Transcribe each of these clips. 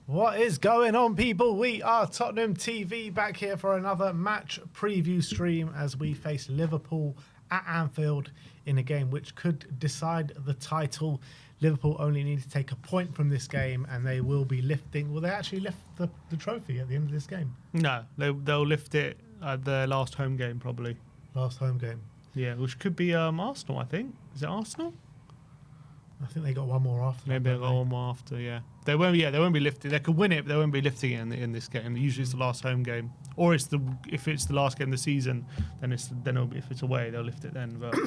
What is going on, people? We are Tottenham TV back here for another match preview stream as we face Liverpool at Anfield in a game which could decide the title. Liverpool only need to take a point from this game and they will be lifting. Will they actually lift the trophy at the end of this game? No, they'll lift it at their last home game probably. Last home game. Yeah, which could be Arsenal, I think. Is it Arsenal? I think they got one more after. Maybe they got one more after. Yeah, they won't. Yeah, they won't be lifting. They could win it, but they won't be lifting it in this game. Usually, it's the last home game, or if it's the last game of the season, then it'll be, if it's away, they'll lift it then. But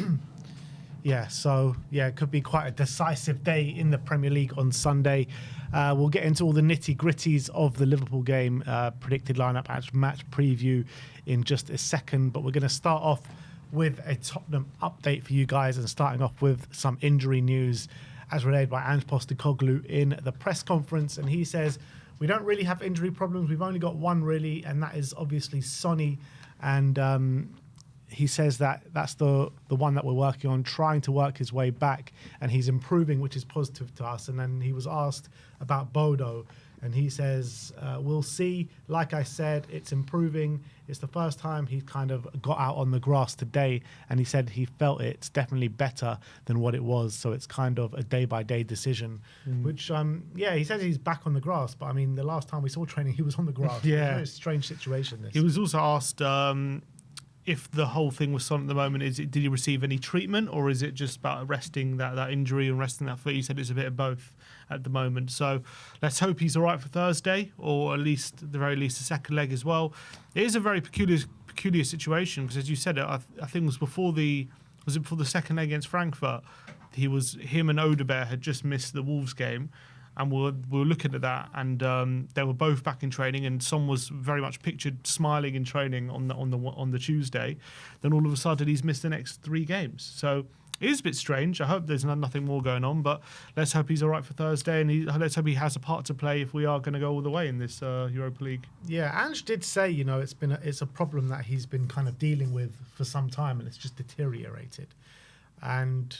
yeah, so yeah, it could be quite a decisive day in the Premier League on Sunday. We'll get into all the nitty-gritties of the Liverpool game, predicted lineup, match preview in just a second. But we're going to start off with a Tottenham update for you guys, and starting off with some injury news as relayed by Ange Postecoglou in the press conference. And he says, we don't really have injury problems. We've only got one really, and that is obviously Sonny. And he says that that's the one that we're working on, trying to work his way back, and he's improving, which is positive to us. And then he was asked about Bodo, and he says, we'll see. Like I said, it's improving. It's the first time he kind of got out on the grass today, and he said he felt it's definitely better than what it was. So it's kind of a day-by-day decision, which, yeah, he says he's back on the grass. But, I mean, the last time we saw training, he was on the grass. Yeah. It's a very strange situation, this. he was also asked if the whole thing with Son at the moment, did he receive any treatment, or is it just about resting that injury and resting that foot? He said it's a bit of both at the moment. So let's hope he's all right for Thursday, or at least, at the very least, the second leg as well. It is a very peculiar situation because, as you said, I think it was before the second leg against Frankfurt. Him and Odebear had just missed the Wolves game. And we were looking at that, and they were both back in training, and Son was very much pictured smiling in training on the Tuesday. Then all of a sudden, he's missed the next 3 games. So it is a bit strange. I hope there's nothing more going on, but let's hope he's all right for Thursday, and let's hope he has a part to play if we are going to go all the way in this Europa League. Yeah, Ange did say, it's a problem that he's been kind of dealing with for some time, and it's just deteriorated. And,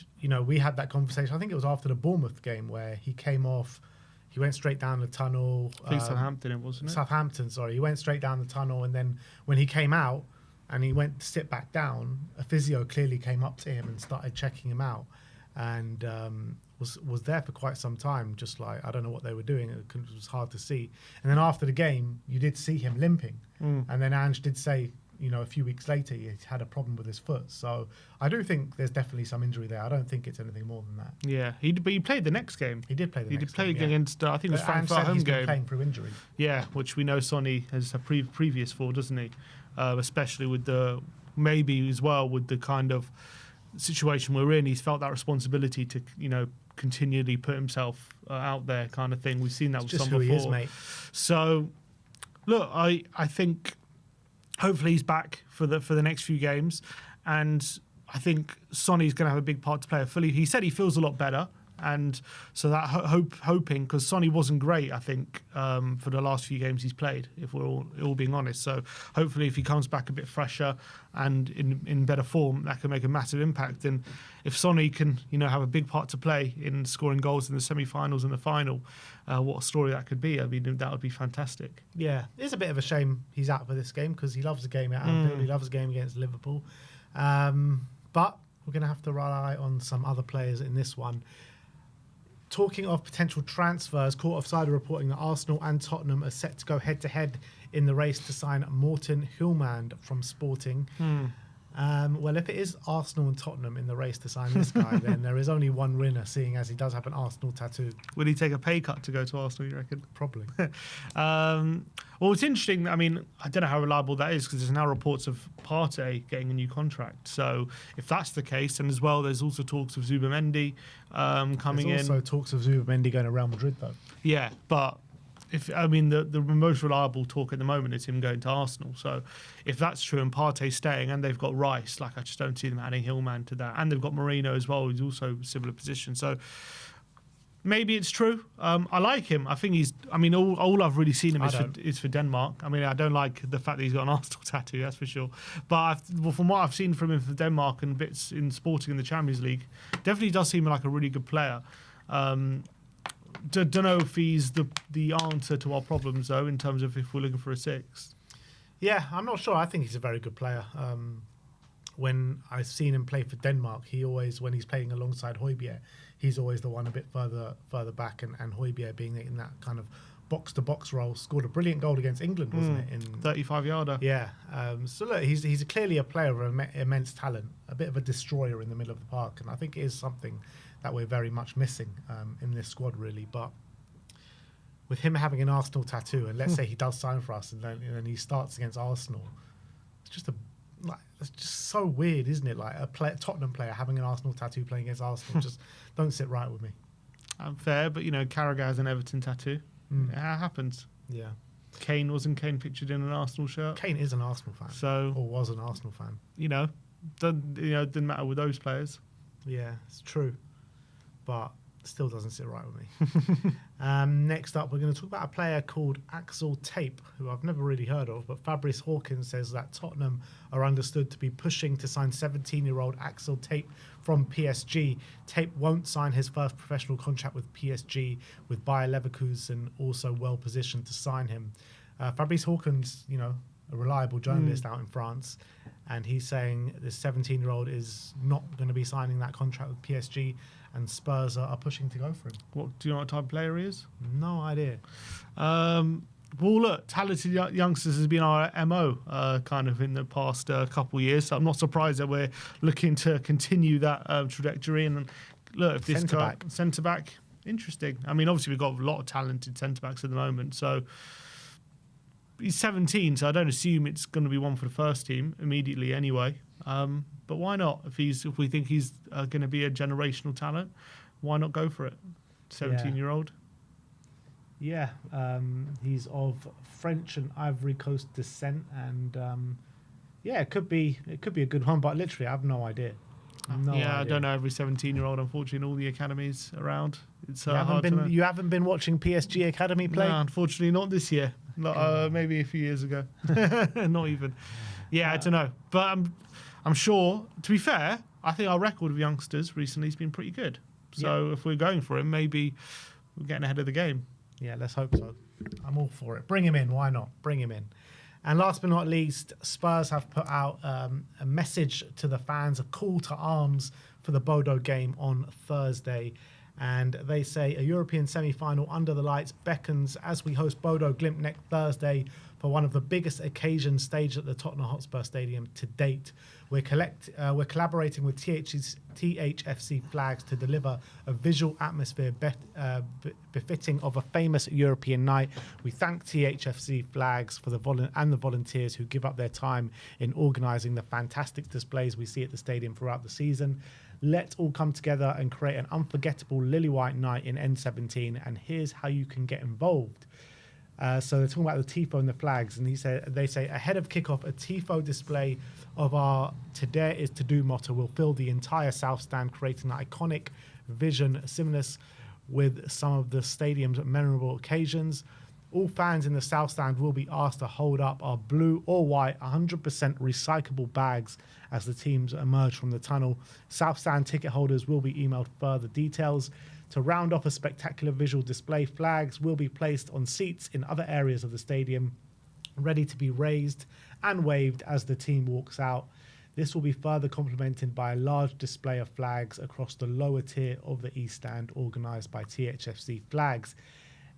we had that conversation, I think it was after the Bournemouth game, where he came off, he went straight down the tunnel. I think Southampton it, wasn't it? Southampton, sorry. He went straight down the tunnel, and then when he came out and he went to sit back down, a physio clearly came up to him and started checking him out, and was there for quite some time, just like, I don't know what they were doing. It was hard to see. And then after the game, you did see him limping. And then Ange did say, a few weeks later, he had a problem with his foot. So I do think there's definitely some injury there. I don't think it's anything more than that. Yeah, but he played the next game. He did play the next game. He did play against, I think it was Frankfurt home he's game. Been playing through injury. Yeah, which we know Sonny has a previous for, doesn't he? Especially with maybe as well with the kind of situation we're in. He's felt that responsibility to, continually put himself out there, kind of thing. We've seen that with Son before. He is, mate. So, look, I think hopefully he's back for the next few games, and I think Sonny's going to have a big part to play. He said he feels a lot better, and so that hoping, because Sonny wasn't great, I think, for the last few games he's played, if we're all being honest. So hopefully if he comes back a bit fresher and in better form, that can make a massive impact. And if Sonny can, have a big part to play in scoring goals in the semi-finals and the final, what a story that could be. I mean, that would be fantastic. Yeah, it's a bit of a shame he's out for this game, because he loves the game at Anfield. He loves the game against Liverpool. But we're going to have to rely on some other players in this one. Talking of potential transfers, Court Offside are reporting that Arsenal and Tottenham are set to go head-to-head in the race to sign Morten Hjulmand from Sporting. Well, if it is Arsenal and Tottenham in the race to sign this guy, then there is only one winner, seeing as he does have an Arsenal tattoo. Would he take a pay cut to go to Arsenal, you reckon? Probably. Well, it's interesting. I mean, I don't know how reliable that is, because there's now reports of Partey getting a new contract. So if that's the case, and as well, there's also talks of Zubamendi coming in. There's also talks of Zubamendi going to Real Madrid, though. Yeah, but the most reliable talk at the moment is him going to Arsenal. So if that's true and Partey's staying, and they've got Rice, I just don't see them adding Hjulmand to that. And they've got Marino as well, who's also a similar position. So maybe it's true. I like him. I think all I've really seen him is for Denmark. I mean, I don't like the fact that he's got an Arsenal tattoo, that's for sure. But from what I've seen from him for Denmark and bits in Sporting in the Champions League, definitely does seem like a really good player. don't know if he's the answer to our problems, though, in terms of if we're looking for a six. Yeah, I'm not sure. I think he's a very good player. When I've seen him play for Denmark, he always, when he's playing alongside Højbjerg, he's always the one a bit further back, and Højbjerg being in that kind of box-to-box role, scored a brilliant goal against England, wasn't it? In 35-yarder. Yeah. So look, he's clearly a player of immense talent, a bit of a destroyer in the middle of the park, and I think it is something that we're very much missing in this squad, really. But with him having an Arsenal tattoo, and let's say he does sign for us, and then he starts against Arsenal, it's just so weird, isn't it? Like a Tottenham player having an Arsenal tattoo playing against Arsenal just don't sit right with me. Fair, but Carragher has an Everton tattoo. It happens. Yeah. Wasn't Kane pictured in an Arsenal shirt? Kane is an Arsenal fan, or was an Arsenal fan. Didn't matter with those players. Yeah, it's true, but still doesn't sit right with me. Next up, we're going to talk about a player called Axel Tape, who I've never really heard of, but Fabrice Hawkins says that Tottenham are understood to be pushing to sign 17-year-old Axel Tape from PSG. Tape won't sign his first professional contract with PSG, with Bayer Leverkusen also well positioned to sign him. Fabrice Hawkins, a reliable journalist out in France, and he's saying this 17-year-old is not going to be signing that contract with PSG, and Spurs are pushing to go for him. Do you know what type of player he is? No idea. Well, look, talented youngsters has been our MO kind of in the past couple of years, so I'm not surprised that we're looking to continue that trajectory. And look, if this centre-back, interesting. I mean, obviously we've got a lot of talented centre-backs at the moment, so he's 17, so I don't assume it's going to be one for the first team immediately anyway. But why not? If we think he's going to be a generational talent, why not go for it? 17-year-old. Yeah, he's of French and Ivory Coast descent, and it could be a good one. But literally, I have no idea. I don't know every 17-year-old. Unfortunately, in all the academies around, it's you haven't been watching PSG academy play. No, unfortunately, not this year. Maybe a few years ago. Not even. Yeah, I don't know, but I'm sure. To be fair, I think our record of youngsters recently has been pretty good. So if we're going for him, maybe we're getting ahead of the game. Yeah, let's hope so. I'm all for it. Bring him in. Why not? Bring him in. And last but not least, Spurs have put out a message to the fans, a call to arms for the Bodo game on Thursday. And they say a European semi-final under the lights beckons as we host Bodo Glimt next Thursday for one of the biggest occasions staged at the Tottenham Hotspur Stadium to date. We're collaborating with THFC Flags to deliver a visual atmosphere befitting of a famous European night. We thank THFC Flags for the volunteers who give up their time in organising the fantastic displays we see at the stadium throughout the season. Let's all come together and create an unforgettable Lily White night in N17, and here's how you can get involved. So they're talking about the tifo and the flags, and they say ahead of kickoff, a tifo display of our "Today is to do" motto will fill the entire south stand, creating an iconic vision synonymous with some of the stadium's memorable occasions. All fans in the south stand will be asked to hold up our blue or white 100% recyclable bags as the teams emerge from the tunnel. South stand ticket holders will be emailed further details. To round off a spectacular visual display, flags will be placed on seats in other areas of the stadium, ready to be raised and waved as the team walks out. This will be further complemented by a large display of flags across the lower tier of the East Stand, organised by THFC Flags.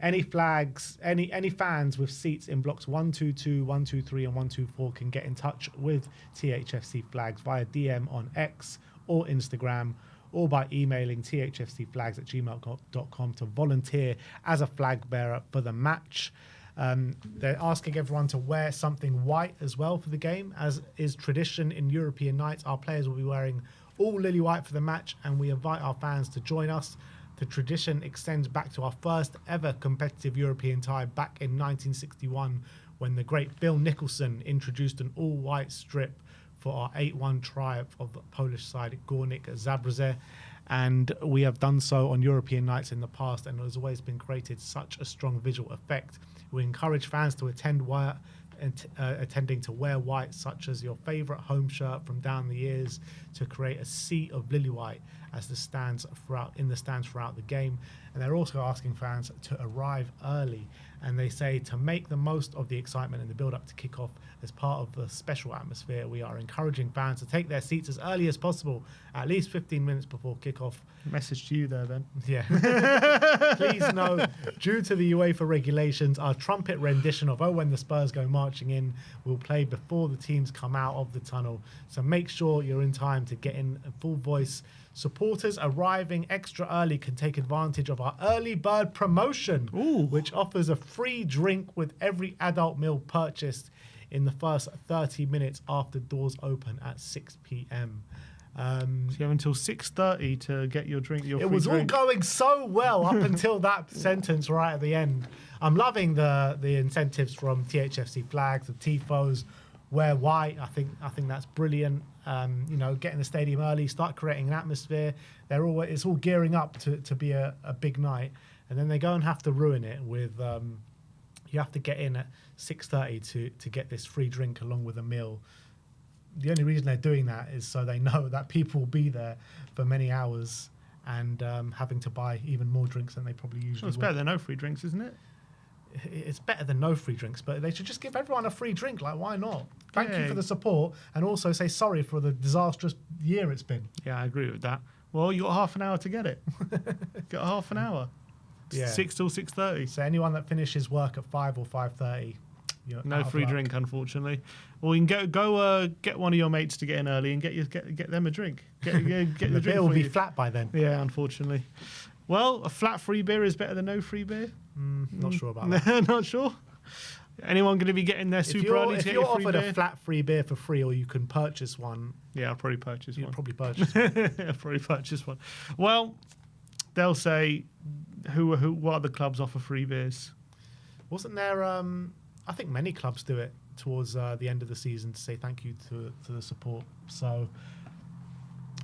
Any fans with seats in blocks 122, 123 and 124 can get in touch with THFC Flags via DM on X or Instagram, or by emailing thfcflags@gmail.com to volunteer as a flag bearer for the match. They're asking everyone to wear something white as well for the game. As is tradition in European nights, our players will be wearing all lily white for the match, and we invite our fans to join us. The tradition extends back to our first ever competitive European tie back in 1961, when the great Bill Nicholson introduced an all-white strip for our 8-1 triumph of the Polish side Górnik Zabrze, and we have done so on European nights in the past, and it has always been created such a strong visual effect. We encourage fans to attending to wear white, such as your favourite home shirt from down the years, to create a sea of lily white as the stands throughout the game. And they're also asking fans to arrive early. And they say to make the most of the excitement and the build-up to kick-off as part of the special atmosphere, we are encouraging fans to take their seats as early as possible, at least 15 minutes before kick-off. Message to you there, then. Yeah. Please know, due to the UEFA regulations, our trumpet rendition of "Oh When the Spurs Go Marching In" will play before the teams come out of the tunnel. So make sure you're in time to get in a full voice. Supporters arriving extra early can take advantage of our early bird promotion, which offers a free drink with every adult meal purchased in the first 30 minutes after doors open at 6 p.m. So you have until 6:30 to get your drink. It was all going so well up until that sentence right at the end. I'm loving the incentives from THFC flags, the tifos, wear white. I think that's brilliant. Getting the stadium early, start creating an atmosphere. It's all gearing up to be a big night, and then they go and have to ruin it with. You have to get in at 6:30 to get this free drink along with a meal. The only reason they're doing that is so they know that people will be there for many hours and having to buy even more drinks than they probably usually would. It's better than no free drinks, isn't it? It's better than no free drinks, but they should just give everyone a free drink. Like, why not? Thank you for the support, and also say sorry for the disastrous year it's been. Yeah, I agree with that. Well, you got half an hour to get it. Got half an hour. Yeah. 6 till 6:30. So anyone that finishes work at 5 or 5:30, no free drink, unfortunately. Or you can go get one of your mates to get in early and get them a drink. Get the drink. Bill will be flat by then. Yeah, unfortunately. Well, a flat free beer is better than no free beer. Not sure about that. Not sure. Anyone going to be getting there super early to if get you're your free offered beer? A flat free beer for free, or you can purchase one, Yeah, I'll probably purchase you'll one. probably purchase one. I'll probably purchase one. Well, they'll say, what other clubs offer free beers? Wasn't there? I think many clubs do it towards the end of the season to say thank you to the support. So,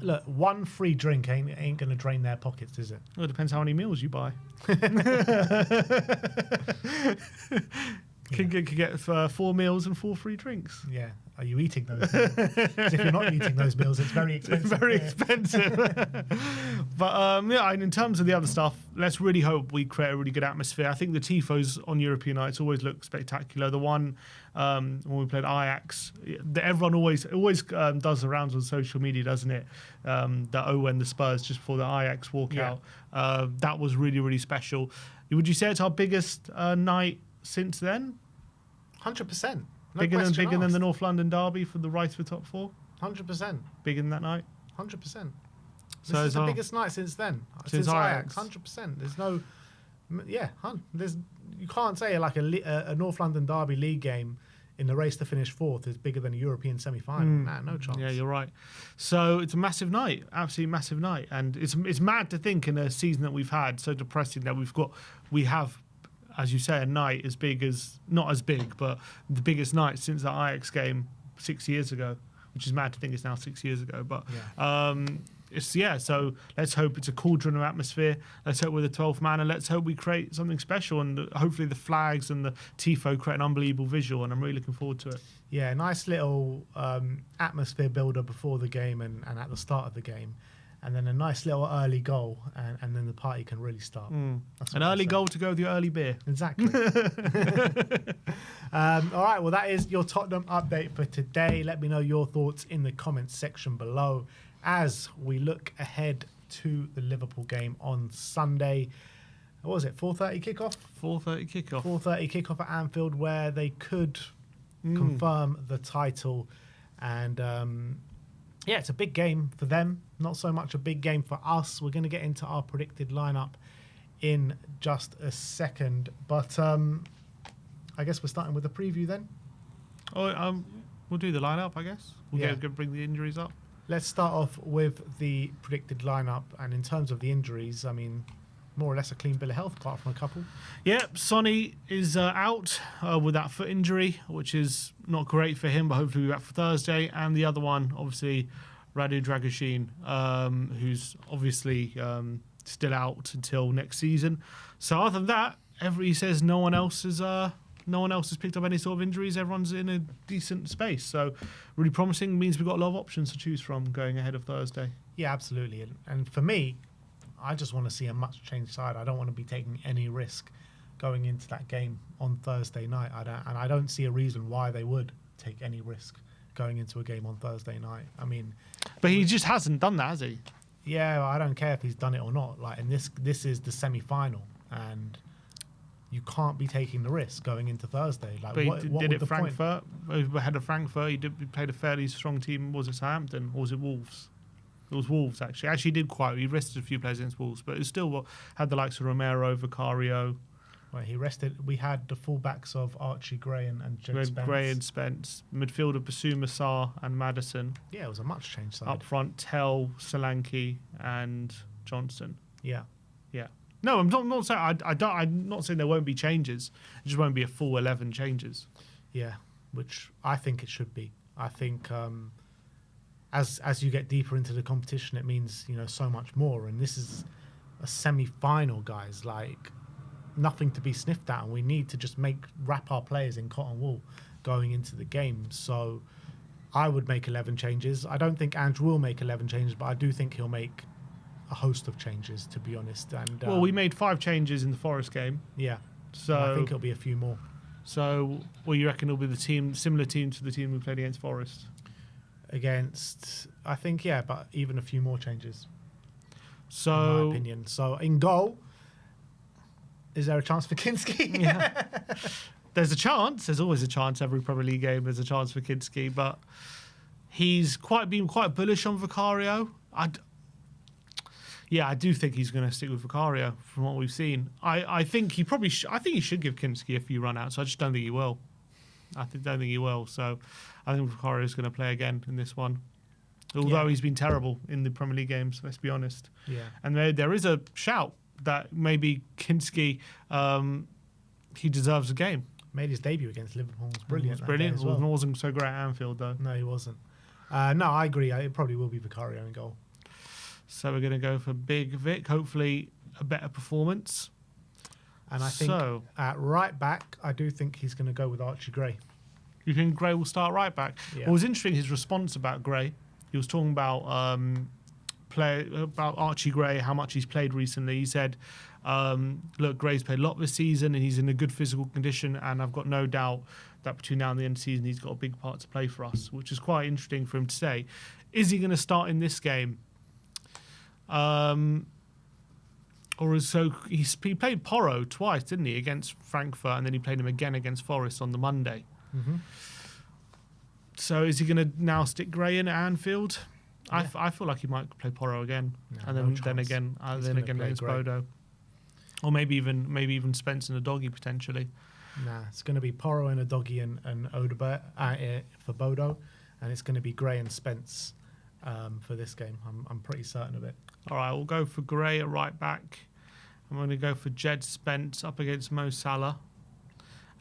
look, one free drink ain't going to drain their pockets, is it? Well, it depends how many meals you buy. Could get 4 meals and 4 free drinks. Yeah. Are you eating those meals? 'Cause if you're not eating those meals, it's very expensive. It's very expensive. But in terms of the other stuff, let's really hope we create a really good atmosphere. I think the tifos on European nights always look spectacular. The one when we played Ajax, everyone always does the rounds on social media, doesn't it? That when the Spurs just before the Ajax walkout, that was really, really special. Would you say it's our biggest night since then? 100%. Bigger than the North London derby for the right of the top 4? 100%. Bigger than that night? 100%. This So is the biggest night since then. Since Ajax. 100%. There's no... Yeah, you can't say like a North London derby league game in the race to finish 4th is bigger than a European semi-final. Nah, no chance. Yeah, you're right. So it's a massive night, absolutely massive night. And it's mad to think in a season that we've had, so depressing, that we have, as you say, a night as big as, not as big, but the biggest night since the Ajax game 6 years ago, which is mad to think it's now 6 years ago. But so let's hope it's a cauldron of atmosphere. Let's hope we're the 12th man, and let's hope we create something special, and hopefully the flags and the tifo create an unbelievable visual, and I'm really looking forward to it. Yeah, nice little atmosphere builder before the game and at the start of the game. And then a nice little early goal, and then the party can really start. An early goal to go with your early beer. Exactly. All right, well, that is your Tottenham update for today. Let me know your thoughts in the comments section below as we look ahead to the Liverpool game on Sunday. What was it, 4:30 kickoff? 4:30 kickoff. 4:30 kickoff at Anfield, where they could confirm the title. And it's a big game for them. Not so much a big game for us. We're going to get into our predicted lineup in just a second. But I guess we're starting with the preview then. We'll do the lineup, I guess. We'll bring the injuries up. Let's start off with the predicted lineup. And in terms of the injuries, I mean, more or less a clean bill of health, apart from a couple. Yeah, Sonny is out with that foot injury, which is not great for him, but hopefully we'll be back for Thursday. And the other one, obviously, Radu Dragoshin, who's obviously still out until next season. So other than that, he says no one else has picked up any sort of injuries. Everyone's in a decent space. So really promising, means we've got a lot of options to choose from going ahead of Thursday. Yeah, absolutely. And for me, I just want to see a much changed side. I don't want to be taking any risk going into that game on Thursday night. I don't see a reason why they would take any risk going into a game on Thursday night. I mean, But he just hasn't done that, has he? yeah, I don't care if he's done it or not. Like, and this is the semi-final, and you can't be taking the risk going into Thursday. Like, But what he would did it the point? Frankfurt. Ahead of Frankfurt, he played a fairly strong team. Was it Southampton or was it Wolves? It was Wolves, actually. Actually, he did quite. He rested a few players against Wolves, but it still had the likes of Romero, Vicario. Well, he rested. We had the fullbacks of Archie Gray and Jed Spence. Gray and Spence. Midfielder Basuma Sarr and Maddison. Yeah, it was a much changed side. Up front, Tell, Solanke and Johnson. Yeah. Yeah. No, I'm not saying I'm not saying there won't be changes. It just won't be a full 11 changes. Yeah, which I think it should be. I think as you get deeper into the competition, it means so much more. And this is a semi-final, guys. Like, nothing to be sniffed at, and we need to just wrap our players in cotton wool going into the game. So I would make 11 changes. I don't think Ange will make 11 changes, but I do think he'll make a host of changes, to be honest. And Well, we made 5 changes in the Forest game. yeah, So I think it'll be a few more. So, well, you reckon it'll be similar team to the team we played against Forest? I think, yeah, but even a few more changes, So, in my opinion. So in goal, is there a chance for Kinski? yeah. There's a chance. There's always a chance. Every Premier League game, there's a chance for Kinski, but he's been quite bullish on Vicario. I do think he's going to stick with Vicario from what we've seen. I think he probably. I think he should give Kinski a few run-outs. I just don't think he will. Don't think he will. So I think Vicario is going to play again in this one. Although he's been terrible in the Premier League games, let's be honest. Yeah. And there is a shout that maybe Kinski, he deserves a game. Made his debut against Liverpool. It was brilliant. It was brilliant. As well. It wasn't so great at Anfield, though. No, he wasn't. No, I agree. It probably will be Vicario in goal. So we're going to go for Big Vic. Hopefully a better performance. And I think at right back, I do think he's going to go with Archie Gray. You think Gray will start right back? Yeah. What was interesting, his response about Gray. He was talking about about Archie Gray, how much he's played recently. He said, look, Gray's played a lot this season and he's in a good physical condition, and I've got no doubt that between now and the end of the season he's got a big part to play for us, which is quite interesting for him to say. Is he going to start in this game? He played Porro twice, didn't he, against Frankfurt, and then he played him again against Forest on the Monday. Mm-hmm. So is he going to now stick Gray in at Anfield? Yeah. I feel like he might play Porro again, No, and no then chance. again He's gonna play against Gray. Bodo, or maybe even Spence and a doggy potentially. Nah, it's going to be Porro and a doggy and Odobert for Bodo, and it's going to be Gray and Spence for this game. I'm pretty certain of it. All right, we'll go for Gray at right back. I'm going to go for Jed Spence up against Mo Salah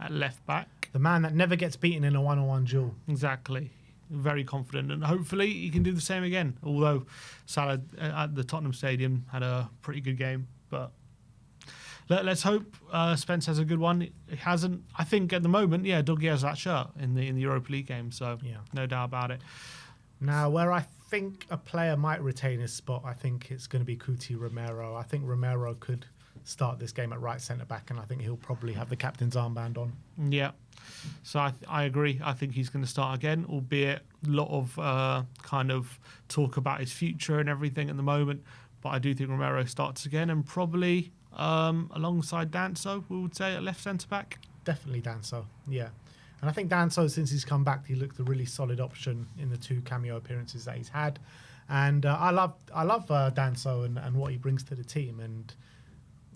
at left back. The man that never gets beaten in a one-on-one duel. Exactly. Very confident, and hopefully he can do the same again. Although Salah at the Tottenham Stadium had a pretty good game, but let's hope Spence has a good one. He hasn't. I think at the moment, Dougie has that shirt in the Europa League game, so Yeah. no doubt about it. Now, where I think a player might retain his spot, I think it's going to be Cuti Romero. I think Romero could start this game at right centre back, and I think he'll probably have the captain's armband on. Yeah. So I agree. I think he's going to start again, albeit a lot of kind of talk about his future and everything at the moment. But I do think Romero starts again, and probably alongside Danso, we would say, at left centre back. Definitely Danso, yeah. And I think Danso, since he's come back, he looked a really solid option in the 2 cameo appearances that he's had. And I love Danso and what he brings to the team. And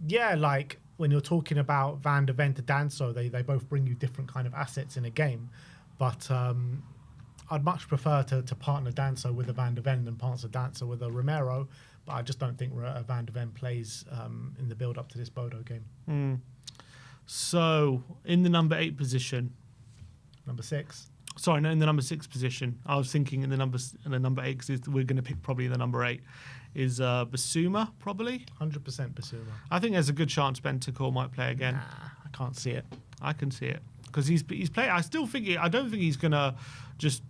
yeah, like when you're talking about Van de Ven to Danso, they both bring you different kind of assets in a game. But I'd much prefer to partner Danso with a Van de Ven than partner Danso with a Romero. But I just don't think Van de Ven plays in the build-up to this Bodo game. So in the number 8 position. Number 6. Sorry, no, in the number 6 position. I was thinking in the number 8 because we're going to pick probably the number 8 is Basuma, probably. 100% Basuma. I think there's a good chance Bentancur might play again. Nah, I can't see it. I can see it because he's playing. I don't think he's going to just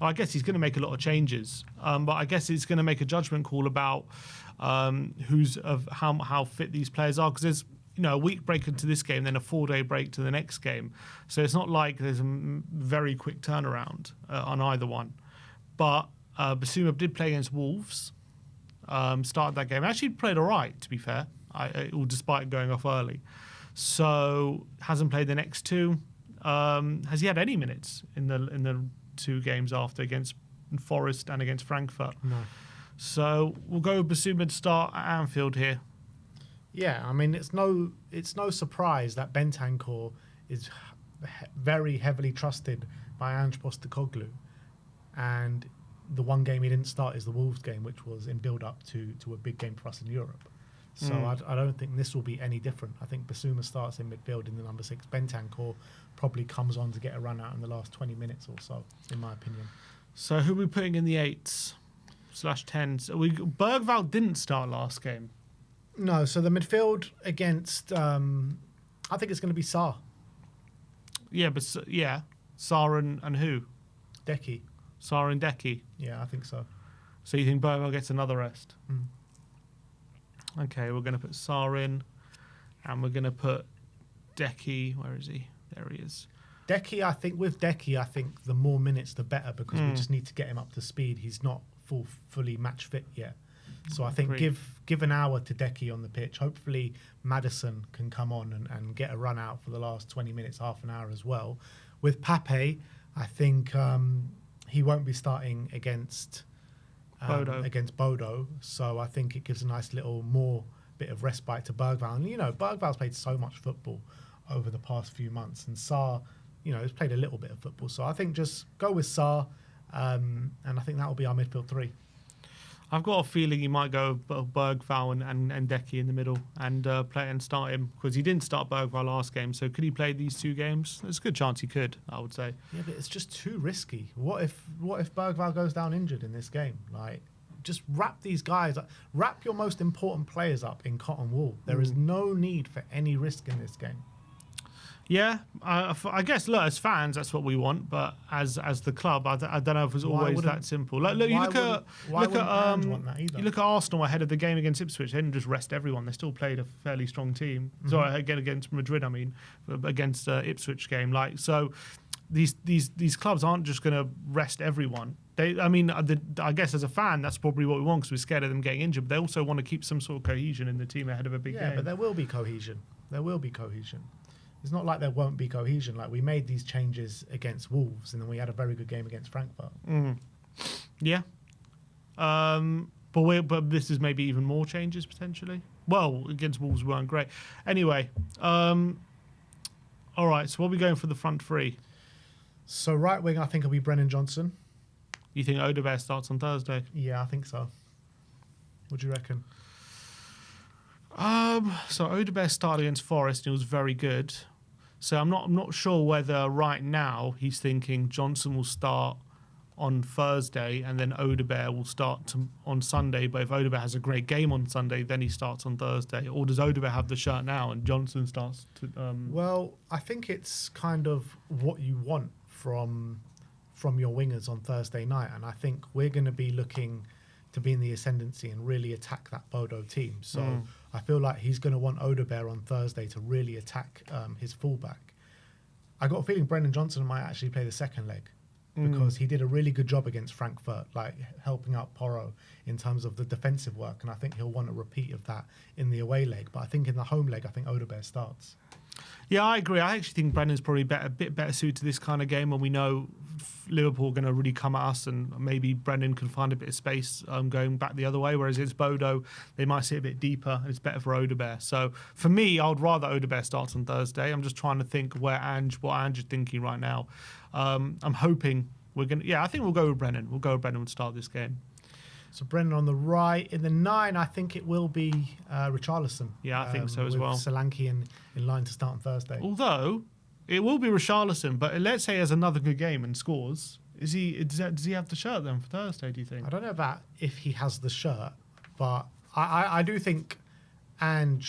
I guess he's going to make a lot of changes, but I guess he's going to make a judgment call about how fit these players are, because there's a week break into this game, then a 4-day break to the next game, so it's not like there's a very quick turnaround on either one. But Basuma did play against Wolves, started that game. Actually played all right, to be fair, despite going off early. So hasn't played the next two. Has he had any minutes in the 2 games after, against Forest and against Frankfurt? No. So we'll go with Basuma to start at Anfield here. Yeah, I mean, it's no surprise that Bentancur is very heavily trusted by Ange Postecoglou, and the one game he didn't start is the Wolves game, which was in build-up to a big game for us in Europe. So I don't think this will be any different. I think Basuma starts in midfield in the number 6. Bentancur probably comes on to get a run out in the last 20 minutes or so, in my opinion. So who are we putting in the 8s/10s? Bergvall didn't start last game. No, so the midfield against, I think it's going to be Sarr. Yeah, but Sarr and who? Decky. Sarr and Decky. Yeah, I think so. So you think Bergvall gets another rest? Mm. Okay, we're going to put Sarr in, and we're going to put Decky. Where is he? There he is. Decky, I think the more minutes the better, because we just need to get him up to speed. He's not fully match fit yet. So I think give an hour to Decky on the pitch. Hopefully Maddison can come on and get a run out for the last 20 minutes, half an hour as well. With Pape, I think he won't be starting against Bodo. So I think it gives a nice little more bit of respite to Bergvall. And, Bergvall's played so much football over the past few months, and Sarr, has played a little bit of football. So I think just go with Sarr, and I think that will be our midfield 3. I've got a feeling he might go Bergvall and Decky in the middle and play and start him, because he didn't start Bergvall last game. So could he play these 2 games? There's a good chance he could, I would say. Yeah, but it's just too risky. What if Bergvall goes down injured in this game? Like, just wrap these guys up. Wrap your most important players up in cotton wool. There is no need for any risk in this game. Yeah, I guess, look, as fans, that's what we want. But as the club, I don't know if it's always that simple. Look, you look at Arsenal ahead of the game against Ipswich. They didn't just rest everyone. They still played a fairly strong team. Mm-hmm. Sorry, again against Madrid. I mean, against Ipswich game. So these clubs aren't just going to rest everyone. I guess as a fan, that's probably what we want, because we're scared of them getting injured. But they also want to keep some sort of cohesion in the team ahead of a big game. Yeah, but there will be cohesion. It's not like there won't be cohesion. Like, we made these changes against Wolves, and then we had a very good game against Frankfurt. Yeah. But this is maybe even more changes potentially. Well, against Wolves weren't great. Anyway, all right. So what are we going for the front 3? So right wing, I think will be Brennan Johnson. You think Odegaard starts on Thursday? Yeah, I think so. What do you reckon? So Odegaard started against Forest and he was very good. So I'm not sure whether right now he's thinking Johnson will start on Thursday and then Odegaard will start on Sunday. But if Odegaard has a great game on Sunday, then he starts on Thursday. Or does Odegaard have the shirt now and Johnson starts to? Well, I think it's kind of what you want from your wingers on Thursday night, and I think we're going to be looking to be in the ascendancy and really attack that Bodo team. So I feel like he's going to want Odegaard on Thursday to really attack his fullback. I got a feeling Brendan Johnson might actually play the second leg, because he did a really good job against Frankfurt, like helping out Porro in terms of the defensive work, and I think he'll want a repeat of that in the away leg. But I think in the home leg, I think Odegaard starts. Yeah, I agree. I actually think Brennan's probably a bit better suited to this kind of game when we know Liverpool are going to really come at us, and maybe Brennan can find a bit of space going back the other way, whereas it's Bodo, they might sit a bit deeper, and it's better for Odegaard. So for me, I would rather Odegaard starts on Thursday. I'm just trying to think what Ange is thinking right now. I'm hoping I think we'll go with Brennan. We'll go with Brennan and start this game. So Brennan on the right. In the 9, I think it will be Richarlison. Yeah, I think so as well. Solanke in line to start on Thursday. Although, it will be Richarlison, but let's say he has another good game and scores. Does he have the shirt then for Thursday, do you think? I don't know about if he has the shirt, but I do think in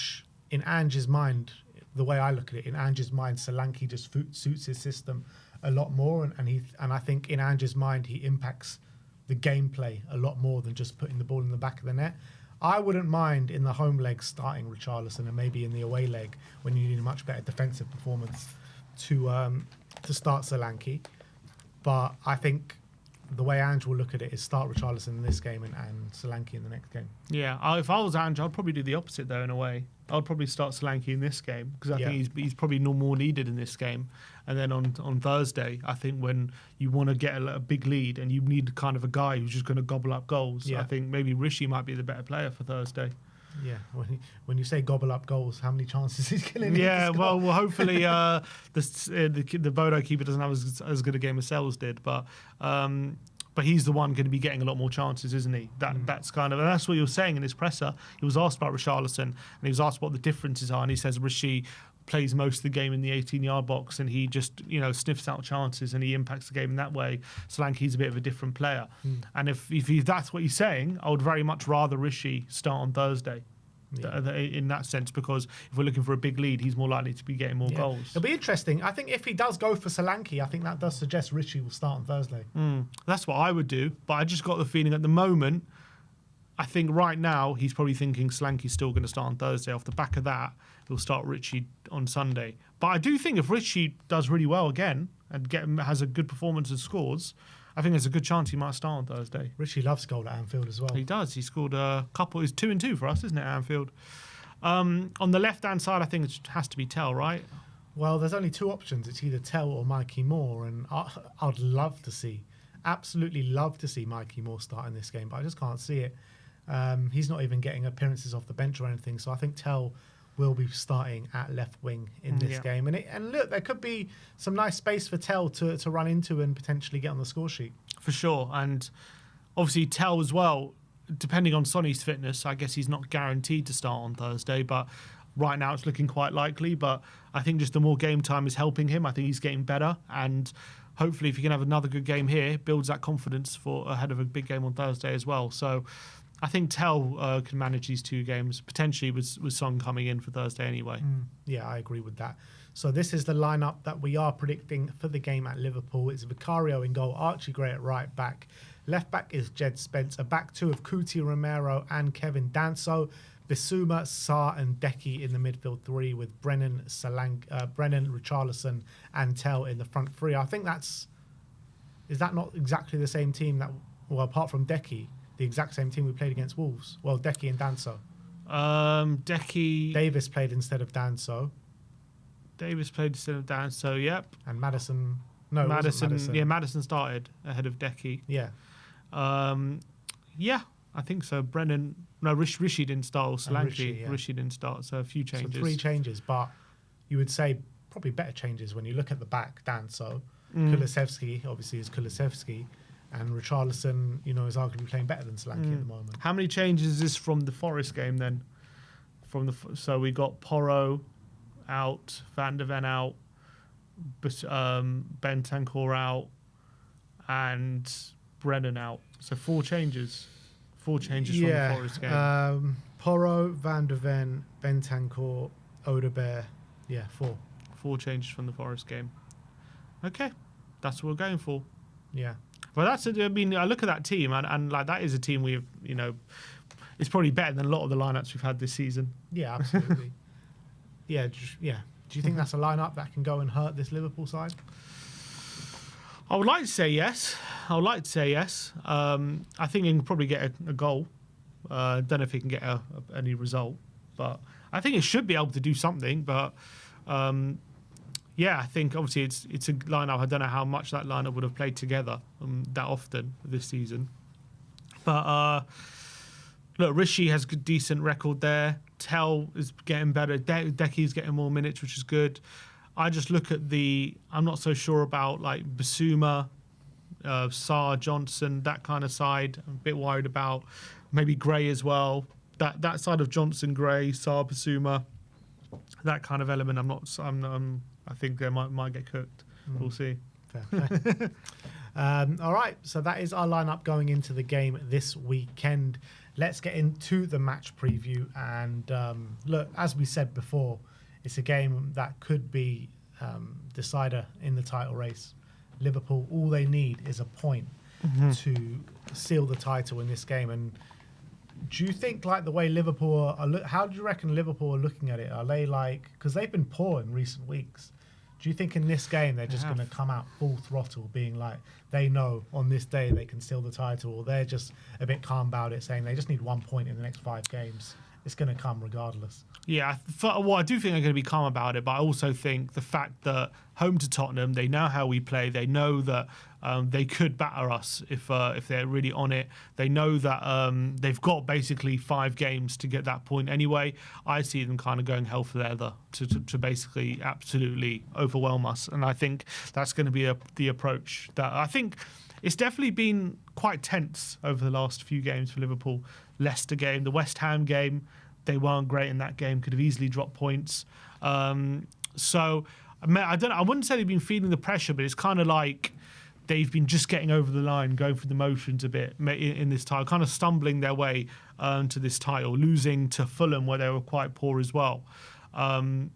Ange's mind, the way I look at it, in Ange's mind, Solanke just suits his system a lot more, and I think in Ange's mind he impacts the gameplay a lot more than just putting the ball in the back of the net. I wouldn't mind in the home leg starting Richarlison, and maybe in the away leg when you need a much better defensive performance to start Solanke. But I think the way Ange will look at it is start Richarlison in this game and Solanke in the next game. Yeah, if I was Ange, I'd probably do the opposite though in a way. I'd probably start Solanke in this game because I think he's probably no more needed in this game. And then on Thursday, I think when you want to get a big lead and you need kind of a guy who's just going to gobble up goals, I think maybe Rishi might be the better player for Thursday. Yeah, when you say gobble up goals, how many chances is he going to need? Yeah, well, hopefully the Bodo keeper doesn't have as good a game as Sells did, but he's the one going to be getting a lot more chances, isn't he? That's kind of, and that's what he was saying in his presser. He was asked about Richarlison, and he was asked what the differences are, and he says Rishi plays most of the game in the 18-yard box, and he just sniffs out chances and he impacts the game in that way. Solanke's a bit of a different player, and if that's what he's saying, I would very much rather Rishi start on Thursday. In that sense, because if we're looking for a big lead, he's more likely to be getting more goals. It'll be interesting. I think if he does go for Solanke, I think that does suggest Rishi will start on Thursday. That's what I would do, but I just got the feeling at the moment, I think right now he's probably thinking Solanke's still going to start on Thursday. Off the back of that, he'll start Richie on Sunday. But I do think if Richie does really well again and has a good performance and scores, I think there's a good chance he might start on Thursday. Richie loves goal at Anfield as well. He does. He scored a couple. It's 2-2 for us, isn't it, at Anfield? On the left-hand side, I think it has to be Tell, right? Well, there's only two options. It's either Tell or Mikey Moore, and I'd absolutely love to see Mikey Moore start in this game, but I just can't see it. He's not even getting appearances off the bench or anything, so I think Tell will be starting at left wing in this game. And look, there could be some nice space for Tell to run into and potentially get on the score sheet. For sure. And obviously Tell as well, depending on Sonny's fitness, I guess he's not guaranteed to start on Thursday, but right now it's looking quite likely. But I think just the more game time is helping him. I think he's getting better. And hopefully if he can have another good game here, builds that confidence for ahead of a big game on Thursday as well. So I think Tell can manage these two games, potentially with Son coming in for Thursday anyway. Yeah, I agree with that. So this is the lineup that we are predicting for the game at Liverpool. It's Vicario in goal, Archie Gray at right back. Left back is Jed Spencer. Back two of Kuti Romero and Kevin Danso. Bissouma, Sarr and Decky in the midfield three with Brennan, Richarlison and Tell in the front three. I think is that not exactly the same team that, well, apart from Decky, the exact same team we played against Wolves? Well, Decky and Danso. Davis played instead of Danso. Yep. And Madison. No, Madison. Yeah, Madison started ahead of Decky. Yeah. Yeah, I think so. Rishi didn't start, or Solanke. Rishi didn't start, so a few changes. So 3 changes, but you would say probably better changes when you look at the back. Danso, Kulusevski, obviously is Kulusevski, and Richarlison, is arguably playing better than Solanke at the moment. How many changes is this from the Forest game then? So we got Porro out, Van de Ven out, Bentancur out, and Brennan out. So 4 changes. 4 changes from the Forest game. Porro, Van de Ven, Bentancur, Odebear. Yeah, 4. 4 changes from the Forest game. Okay, that's what we're going for. Yeah. Well, I look at that team, and like that is a team we've, it's probably better than a lot of the lineups we've had this season. Yeah, absolutely. Yeah. Do you think that's a lineup that can go and hurt this Liverpool side? I would like to say yes. I think he can probably get a goal. Don't know if he can get any result, but I think it should be able to do something. But I think obviously it's a lineup. I don't know how much that lineup would have played together that often this season. But look, Rishi has a decent record there. Tell is getting better. Decky's getting more minutes, which is good. I just look at I'm not so sure about like Bissouma, Sarr, Johnson, that kind of side. I'm a bit worried about maybe Gray as well. That side of Johnson, Gray, Sarr, Bissouma, that kind of element. I think they might get cooked. We'll see. Fair. All right, so that is our lineup going into the game this weekend. Let's get into the match preview. And look, as we said before, it's a game that could be decider in the title race. Liverpool, all they need is a point to seal the title in this game. And do you think, like, the way Liverpool how do you reckon Liverpool are looking at it? Are they like, because they've been poor in recent weeks, do you think in this game they're just going to come out full throttle, being like, they know on this day they can seal the title, or they're just a bit calm about it, saying they just need 1 point in the next 5 games? It's going to come regardless. Yeah, I do think they're going to be calm about it, but I also think the fact that home to Tottenham, they know how we play. They know that they could batter us if they're really on it. They know that they've got basically 5 games to get that point anyway. I see them kind of going hell for leather to basically absolutely overwhelm us, and I think that's going to be the approach that I think. It's definitely been quite tense over the last few games for Liverpool. Leicester game, the West Ham game, they weren't great in that game. Could have easily dropped points. So I wouldn't say they've been feeling the pressure, but it's kind of like they've been just getting over the line, going through the motions a bit in this title, kind of stumbling their way to this title, losing to Fulham where they were quite poor as well. And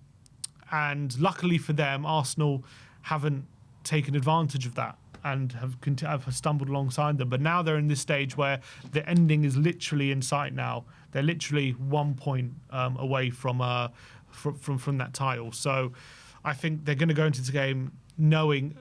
luckily for them, Arsenal haven't taken advantage of that and have stumbled alongside them. But now they're in this stage where the ending is literally in sight now. They're literally 1 point away from that title. So I think they're going to go into this game knowing,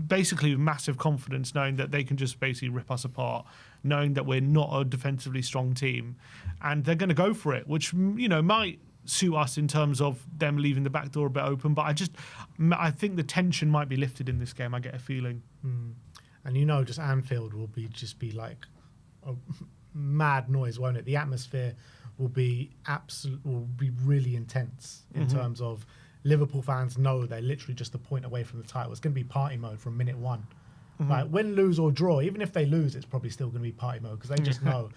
basically with massive confidence, knowing that they can just basically rip us apart, knowing that we're not a defensively strong team. And they're going to go for it, which, might suit us in terms of them leaving the back door a bit open, but I think the tension might be lifted in this game. I get a feeling. And just Anfield will be like a mad noise, won't it? The atmosphere will be really intense in terms of Liverpool fans know they're literally just a point away from the title. It's going to be party mode from minute one. Like, win, lose or draw, even if they lose, it's probably still going to be party mode because they just know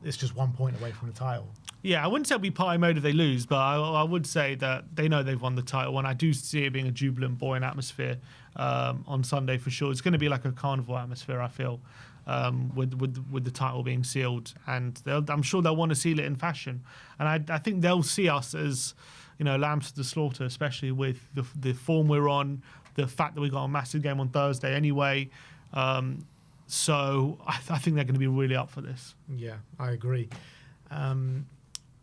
it's just 1 point away from the title. Yeah, I wouldn't say it'll be party mode if they lose, but I would say that they know they've won the title, and I do see it being a jubilant, buoyant atmosphere on Sunday for sure. It's going to be like a carnival atmosphere, I feel, with the title being sealed, and I'm sure they'll want to seal it in fashion. And I think they'll see us as, lambs to the slaughter, especially with the form we're on, the fact that we got a massive game on Thursday anyway. So I think they're going to be really up for this. Yeah, I agree.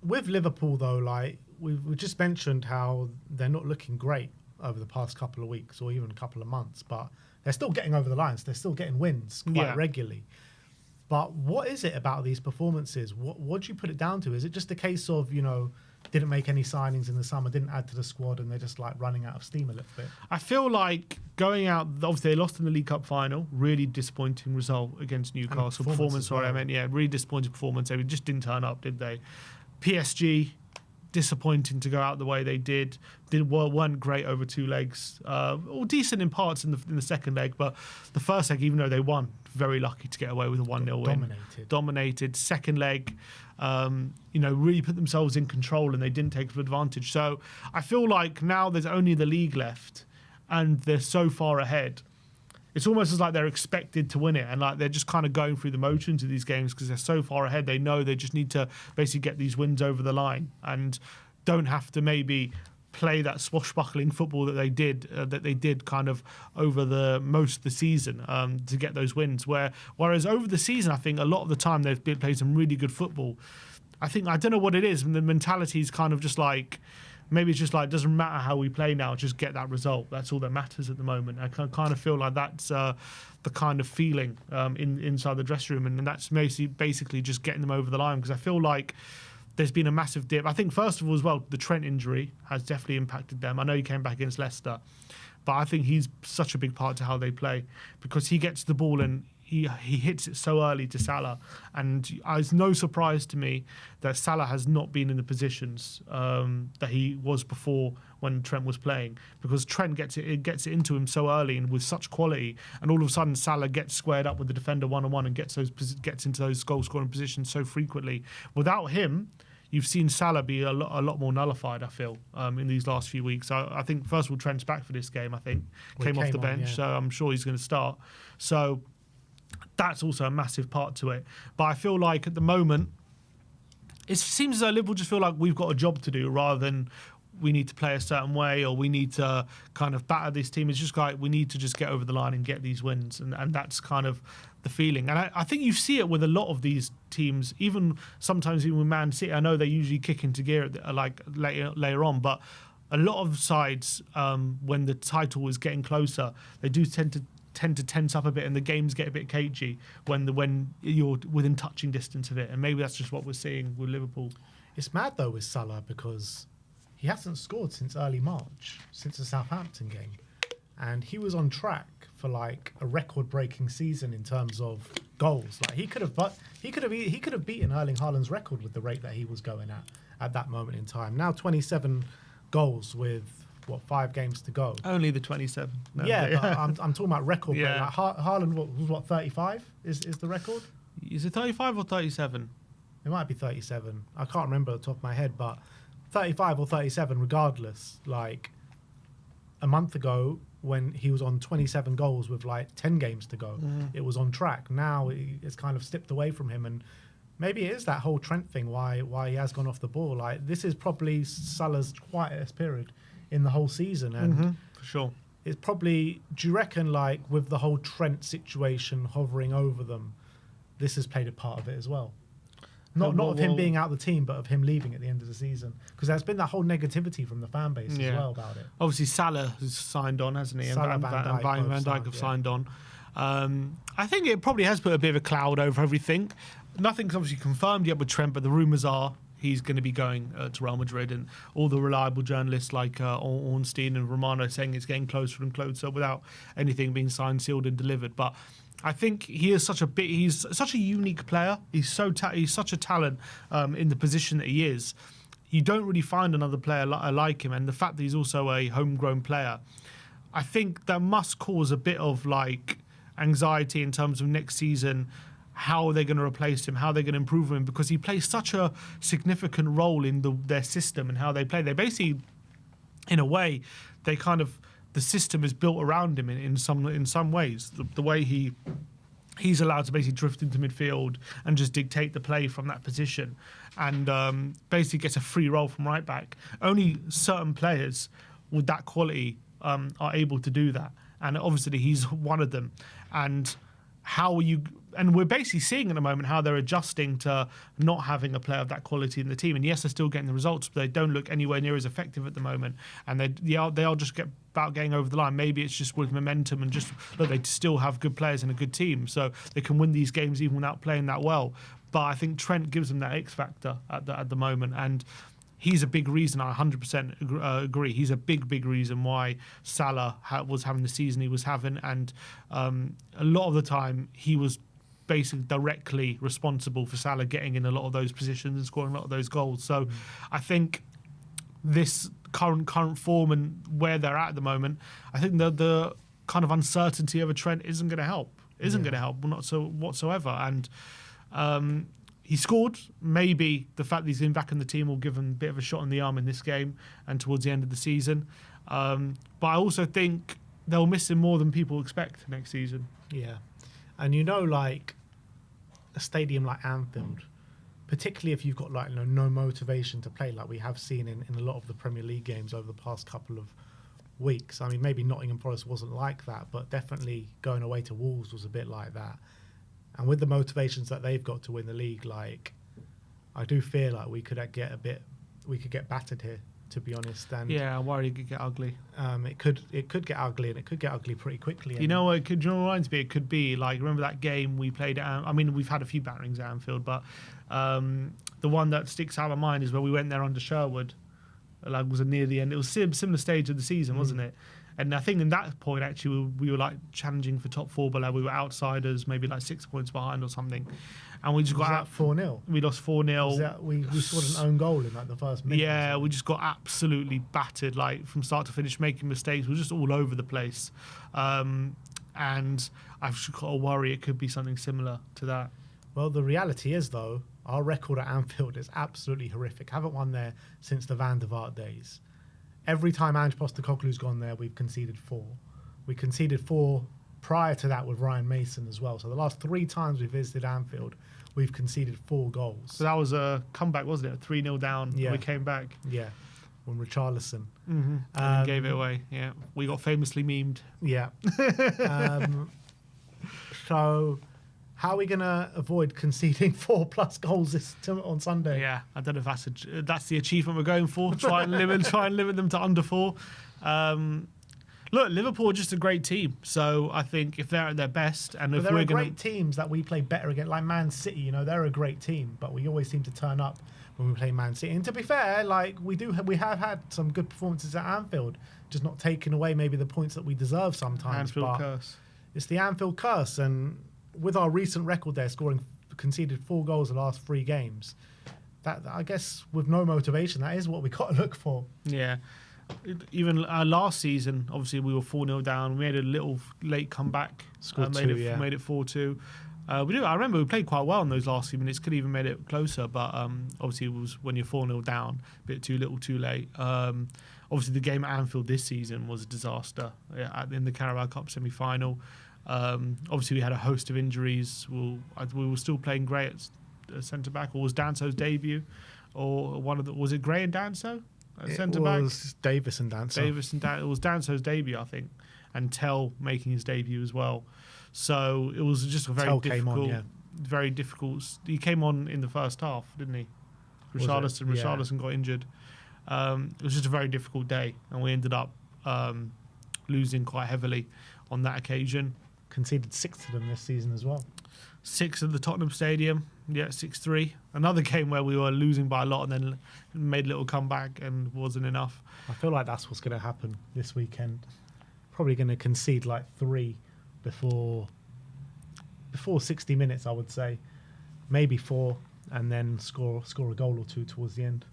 With Liverpool, though, like we just mentioned how they're not looking great over the past couple of weeks or even a couple of months, but they're still getting over the lines. They're still getting wins quite regularly. But what is it about these performances? What do you put it down to? Is it just a case of, didn't make any signings in the summer, didn't add to the squad, and they're just like running out of steam a little bit? I feel like going out, obviously they lost in the League Cup final, really disappointing result against Newcastle. Really disappointing performance. They just didn't turn up, did they? PSG, disappointing to go out the way they did. Weren't great over 2 legs. All decent in parts in the second leg, but the first leg, even though they won, very lucky to get away with a 1-0 win. Dominated. Second leg, really put themselves in control and they didn't take advantage. So I feel like now there's only the league left and they're so far ahead. It's almost as like they're expected to win it, and like they're just kind of going through the motions of these games because they're so far ahead. They know they just need to basically get these wins over the line and don't have to maybe play that swashbuckling football that they did kind of over the most of the season to get those wins. Whereas over the season, I think a lot of the time they've played some really good football. I don't know what it is, and the mentality is kind of just like, maybe it's just like, it doesn't matter how we play now, just get that result. That's all that matters at the moment. I kind of feel like that's the kind of feeling inside the dressing room, and that's basically just getting them over the line, because I feel like there's been a massive dip. I think, first of all, as well, the Trent injury has definitely impacted them. I know he came back against Leicester, but I think he's such a big part to how they play, because he gets the ball and he hits it so early to Salah, and it's no surprise to me that Salah has not been in the positions that he was before when Trent was playing, because Trent gets it into him so early and with such quality, and all of a sudden Salah gets squared up with the defender one-on-one and gets into those goal-scoring positions so frequently. Without him, you've seen Salah be a lot more nullified, I feel, in these last few weeks. I think, first of all, Trent's back for this game, I think. Came off the bench, so I'm sure he's going to start. So that's also a massive part to it. But I feel like at the moment, it seems as though Liverpool just feel like we've got a job to do rather than we need to play a certain way or we need to kind of batter this team. It's just like we need to just get over the line and get these wins, and that's kind of the feeling. And I think you see it with a lot of these teams, even sometimes even with Man City. I know they usually kick into gear like later on, but a lot of sides, when the title is getting closer, they do tend to tense up a bit, and the games get a bit cagey when you're within touching distance of it. And maybe that's just what we're seeing with Liverpool. It's mad though with Salah because he hasn't scored since early March, since the Southampton game, and he was on track for like a record-breaking season in terms of goals. Like he could have beaten Erling Haaland's record with the rate that he was going at that moment in time. Now 27 goals with 5 games to go. Only the 27. No, yeah, but I'm talking about record. Yeah. Like Haaland was 35 is the record. Is it 35 or 37? It might be 37. I can't remember at the top of my head, but 35 or 37, regardless. Like a month ago, when he was on 27 goals with like 10 games to go, it was on track. Now it's kind of slipped away from him, and maybe it is that whole Trent thing why he has gone off the ball. Like this is probably Salah's quietest period in the whole season, and for sure. it's probably. Do you reckon, like with the whole Trent situation hovering over them, this has played a part of it as well? Not of him being out of the team, but of him leaving at the end of the season. Because there's been that whole negativity from the fan base as well about it. Obviously, Salah has signed on, hasn't he? Salah, and Van Dijk have signed on. I think it probably has put a bit of a cloud over everything. Nothing's obviously confirmed yet with Trent, but the rumours are he's going to be going to Real Madrid, and all the reliable journalists like Ornstein and Romano saying it's getting closer and closer without anything being signed, sealed, and delivered. But I think he's such a unique player. He's such a talent in the position that he is. You don't really find another player like him, and the fact that he's also a homegrown player, I think that must cause a bit of like anxiety in terms of next season. How are they going to replace him? How are they going to improve him? Because he plays such a significant role in their system and how they play. They basically, in a way, the system is built around him in some ways. The way he's allowed to basically drift into midfield and just dictate the play from that position, and basically gets a free role from right back. Only certain players with that quality are able to do that, and obviously he's one of them. And we're basically seeing at the moment how they're adjusting to not having a player of that quality in the team. And yes, they're still getting the results, but they don't look anywhere near as effective at the moment. And they are just about getting over the line. Maybe it's just with momentum and just look, they still have good players and a good team, so they can win these games even without playing that well. But I think Trent gives them that X factor at the moment, and he's a big reason. I 100% agree. He's a big reason why Salah was having the season he was having, and a lot of the time he was basically directly responsible for Salah getting in a lot of those positions and scoring a lot of those goals. So I think this current form and where they're at the moment, I think the kind of uncertainty over Trent isn't going to help. Not so whatsoever. And he scored. Maybe the fact that he's been back in the team will give him a bit of a shot in the arm in this game and towards the end of the season. But I also think they'll miss him more than people expect next season. Yeah. And like a stadium like Anfield, particularly if you've got like no motivation to play, like we have seen in a lot of the Premier League games over the past couple of weeks. I mean, maybe Nottingham Forest wasn't like that, but definitely going away to Wolves was a bit like that. And with the motivations that they've got to win the league, like I do fear like we could get battered here, to be honest. And yeah, I'm worried it could get ugly. It could get ugly, and it could get ugly pretty quickly. You know what it reminds me? It could be like, remember that game we played at? I mean, we've had a few batterings at Anfield, but the one that sticks out of my mind is where we went there under Sherwood. Like, was near the end. It was a similar stage of the season, wasn't it? And I think in that point, actually, we were like challenging for top four, but like we were outsiders, maybe like 6 points behind or something. And we just got out 4-0. We lost 4-0. We scored an own goal in like the first minute. Yeah, we just got absolutely battered, like from start to finish, making mistakes. We were just all over the place. And I've just got to worry it could be something similar to that. Well, the reality is, though, our record at Anfield is absolutely horrific. Haven't won there since the Van der Vaart days. Every time Ange Postecoglou's gone there, we've conceded 4. We conceded 4 prior to that with Ryan Mason as well. So the last 3 times we visited Anfield, we've conceded 4 goals. So that was a comeback, wasn't it? 3-0 down, yeah. We came back. Yeah. when Richarlison. And then gave it away. Yeah, we got famously memed. Yeah. So, how are we going to avoid conceding 4+ goals on Sunday? Yeah, I don't know if that's the achievement we're going for. Try and limit them to under 4. Look, Liverpool are just a great team. So I think if they're at their best, and if there we're are going great teams that we play better against, like Man City. You know, they're a great team, but we always seem to turn up when we play Man City. And to be fair, like we have had some good performances at Anfield, just not taking away maybe the points that we deserve sometimes. Anfield curse. It's the Anfield curse, and with our recent record there, conceded 4 goals the last 3 games. That, I guess, with no motivation, that is what we got to look for. Yeah. Even last season, obviously we were 4-0 down. We made a little late comeback. Made it 4-2. I remember we played quite well in those last few minutes. Could have even made it closer, but obviously it was when you're 4-0 down, a bit too little, too late. Obviously the game at Anfield this season was a disaster. In the Carabao Cup semi-final, obviously we had a host of injuries. We were still playing Gray at centre back, or was Danso's debut, or was it Gray and Danso? Centre back. It was Davis and Danso. It was Danso's debut, I think, and Tell making his debut as well. So it was just a very difficult. He came on in the first half, didn't he? Richarlison got injured. It was just a very difficult day, and we ended up losing quite heavily on that occasion. Conceded 6 to them this season as well. 6 at the Tottenham Stadium, 6-3. Another game where we were losing by a lot and then made a little comeback and wasn't enough. I feel like that's what's going to happen this weekend. Probably going to concede like 3 before 60 minutes, I would say. Maybe 4, and then score a goal or 2 towards the end.